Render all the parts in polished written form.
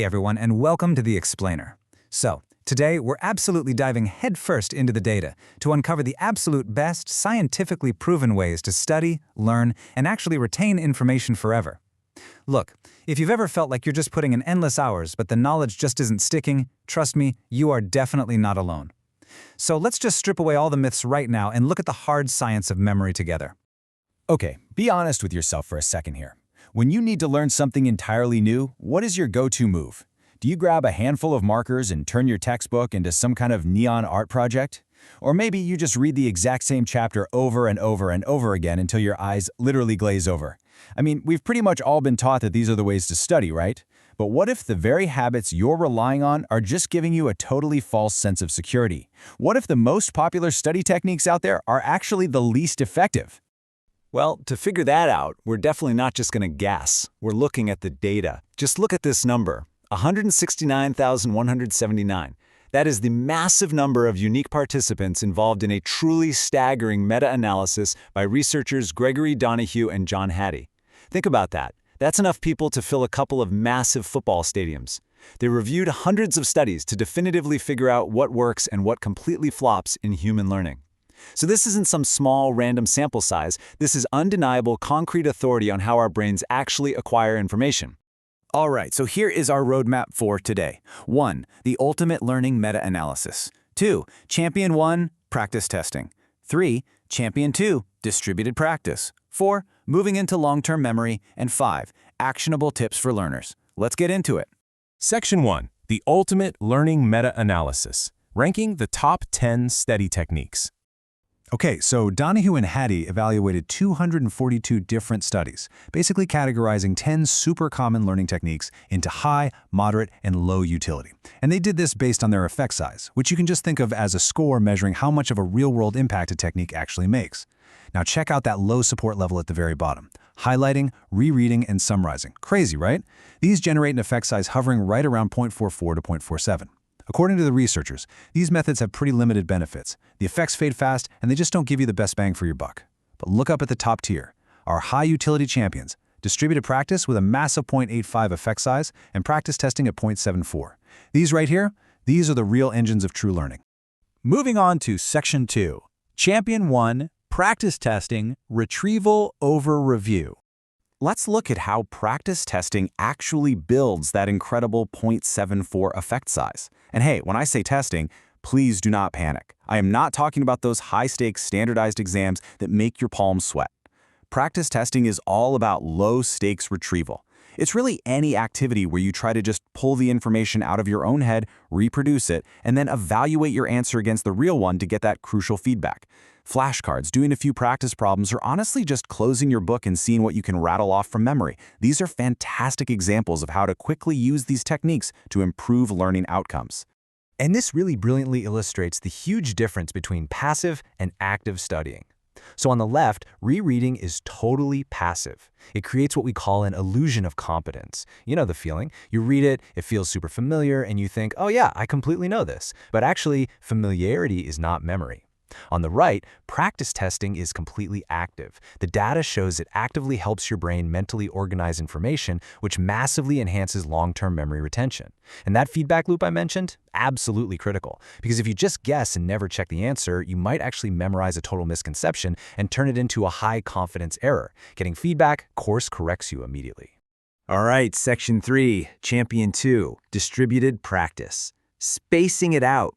everyone, and welcome to The Explainer. So, today we're absolutely diving headfirst into the data to uncover the absolute best, scientifically proven ways to study, learn, and actually retain information forever. Look, if you've ever felt like you're just putting in endless hours but the knowledge just isn't sticking, trust me, you are definitely not alone. So let's just strip away all the myths right now and look at the hard science of memory together. Okay, be honest with yourself for a second here. When you need to learn something entirely new, what is your go-to move? Do you grab a handful of markers and turn your textbook into some kind of neon art project? Or maybe you just read the exact same chapter over and over and over again until your eyes literally glaze over. I mean, we've pretty much all been taught that these are the ways to study, right? But what if the very habits you're relying on are just giving you a totally false sense of security? What if the most popular study techniques out there are actually the least effective? Well, to figure that out, we're definitely not just going to guess. We're looking at the data. Just look at this number, 169,179. That is the massive number of unique participants involved in a truly staggering meta-analysis by researchers Gregory Donoghue and John Hattie. Think about that. That's enough people to fill a couple of massive football stadiums. They reviewed hundreds of studies to definitively figure out what works and what completely flops in human learning. So this isn't some small, random sample size. This is undeniable, concrete authority on how our brains actually acquire information. All right, so here is our roadmap for today. 1. The ultimate learning meta-analysis. 2. Champion 1, practice testing. 3. Champion 2, distributed practice. 4. Moving into long-term memory. And 5. Actionable tips for learners. Let's get into it. Section 1. The ultimate learning meta-analysis. Ranking the top 10 study techniques. Okay, so Donoghue and Hattie evaluated 242 different studies, basically categorizing 10 super common learning techniques into high, moderate, and low utility. And they did this based on their effect size, which you can just think of as a score measuring how much of a real-world impact a technique actually makes. Now check out that low support level at the very bottom. Highlighting, rereading, and summarizing. Crazy, right? These generate an effect size hovering right around 0.44 to 0.47. According to the researchers, these methods have pretty limited benefits. The effects fade fast, and they just don't give you the best bang for your buck. But look up at the top tier. Our high-utility champions, distributed practice with a massive 0.85 effect size and practice testing at 0.74. These right here, these are the real engines of true learning. Moving on to Section 2. Champion 1, practice testing, retrieval over review. Let's look at how practice testing actually builds that incredible 0.74 effect size. And hey, when I say testing, please do not panic. I am not talking about those high-stakes standardized exams that make your palms sweat. Practice testing is all about low-stakes retrieval. It's really any activity where you try to just pull the information out of your own head, reproduce it, and then evaluate your answer against the real one to get that crucial feedback. Flashcards, doing a few practice problems, or honestly just closing your book and seeing what you can rattle off from memory. These are fantastic examples of how to quickly use these techniques to improve learning outcomes. And this really brilliantly illustrates the huge difference between passive and active studying. So on the left, rereading is totally passive. It creates what we call an illusion of competence. You know the feeling. You read it, it feels super familiar, and you think, oh yeah, I completely know this. But actually, familiarity is not memory. On the right, practice testing is completely active. The data shows it actively helps your brain mentally organize information, which massively enhances long-term memory retention. And that feedback loop I mentioned, absolutely critical. Because if you just guess and never check the answer, you might actually memorize a total misconception and turn it into a high-confidence error. Getting feedback course corrects you immediately. All right, Section 3, Champion 2, distributed practice. Spacing it out.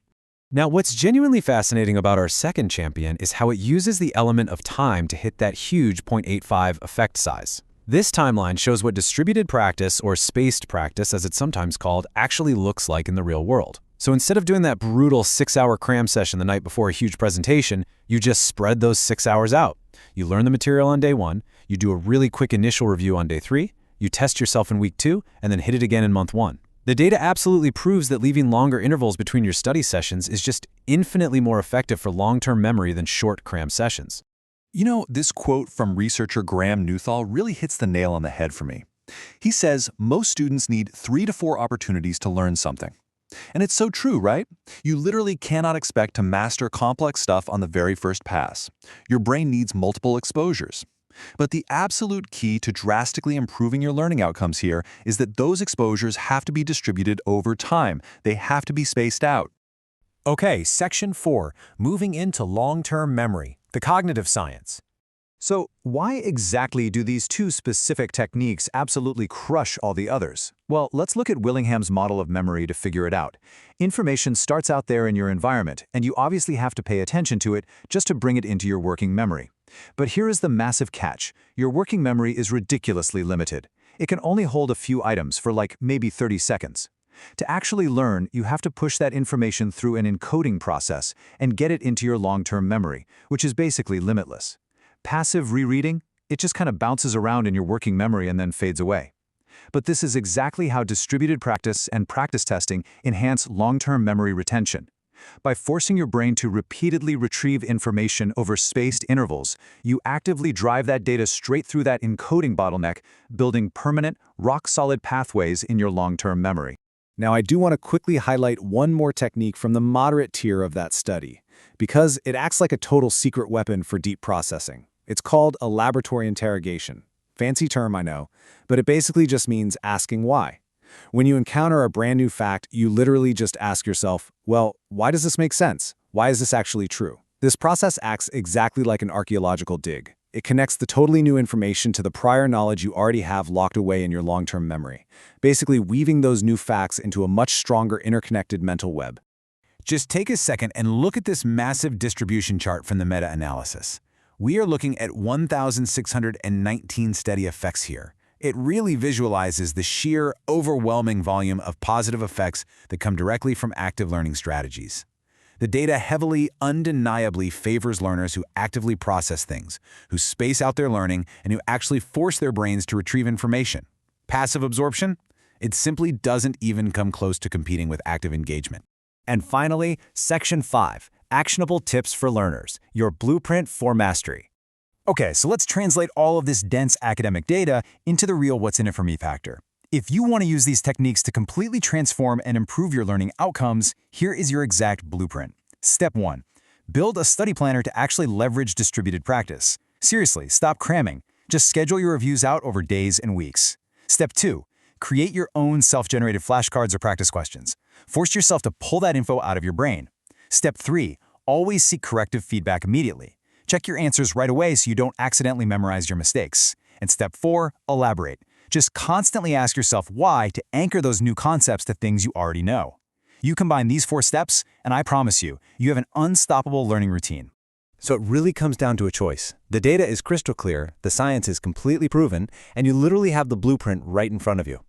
Now, what's genuinely fascinating about our second champion is how it uses the element of time to hit that huge 0.85 effect size. This timeline shows what distributed practice, or spaced practice as it's sometimes called, actually looks like in the real world. So instead of doing that brutal 6-hour cram session the night before a huge presentation, you just spread those 6 hours out. You learn the material on day 1, you do a really quick initial review on day 3, you test yourself in week 2, and then hit it again in month 1. The data absolutely proves that leaving longer intervals between your study sessions is just infinitely more effective for long-term memory than short cram sessions. You know, this quote from researcher Graham Newthall really hits the nail on the head for me. He says most students need 3 to 4 opportunities to learn something. And it's so true, right? You literally cannot expect to master complex stuff on the very first pass. Your brain needs multiple exposures. But the absolute key to drastically improving your learning outcomes here is that those exposures have to be distributed over time. They have to be spaced out. Okay, Section 4, moving into long-term memory, the cognitive science. So, why exactly do these two specific techniques absolutely crush all the others? Well, let's look at Willingham's model of memory to figure it out. Information starts out there in your environment, and you obviously have to pay attention to it just to bring it into your working memory. But here is the massive catch. Your working memory is ridiculously limited. It can only hold a few items for like maybe 30 seconds. To actually learn, you have to push that information through an encoding process and get it into your long-term memory, which is basically limitless. Passive rereading, it just kind of bounces around in your working memory and then fades away. But this is exactly how distributed practice and practice testing enhance long-term memory retention. By forcing your brain to repeatedly retrieve information over spaced intervals, you actively drive that data straight through that encoding bottleneck, building permanent, rock-solid pathways in your long-term memory. Now, I do want to quickly highlight one more technique from the moderate tier of that study, because it acts like a total secret weapon for deep processing. It's called a laboratory interrogation. Fancy term, I know, but it basically just means asking why. When you encounter a brand new fact, you literally just ask yourself, well, why does this make sense? Why is this actually true? This process acts exactly like an archaeological dig. It connects the totally new information to the prior knowledge you already have locked away in your long-term memory, basically weaving those new facts into a much stronger interconnected mental web. Just take a second and look at this massive distribution chart from the meta-analysis. We are looking at 1,619 study effects here. It really visualizes the sheer, overwhelming volume of positive effects that come directly from active learning strategies. The data heavily, undeniably favors learners who actively process things, who space out their learning, and who actually force their brains to retrieve information. Passive absorption? It simply doesn't even come close to competing with active engagement. And finally, Section 5, Actionable Tips for Learners, your blueprint for mastery. Okay, so let's translate all of this dense academic data into the real what's in it for me factor. If you want to use these techniques to completely transform and improve your learning outcomes, here is your exact blueprint. Step 1. Build a study planner to actually leverage distributed practice. Seriously, stop cramming. Just schedule your reviews out over days and weeks. Step 2. Create your own self-generated flashcards or practice questions. Force yourself to pull that info out of your brain. Step 3. Always seek corrective feedback immediately. Check your answers right away so you don't accidentally memorize your mistakes. And Step 4. Elaborate. Just constantly ask yourself why to anchor those new concepts to things you already know. You combine these 4 steps, and I promise you, you have an unstoppable learning routine. So it really comes down to a choice. The data is crystal clear, the science is completely proven, and you literally have the blueprint right in front of you.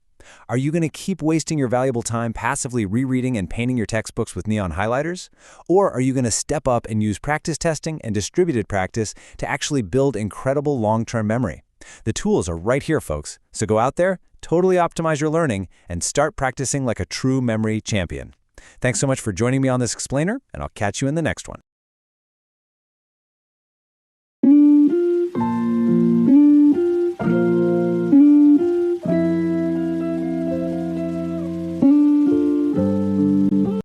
Are you going to keep wasting your valuable time passively rereading and painting your textbooks with neon highlighters? Or are you going to step up and use practice testing and distributed practice to actually build incredible long-term memory? The tools are right here, folks. So go out there, totally optimize your learning, and start practicing like a true memory champion. Thanks so much for joining me on this explainer, and I'll catch you in the next one.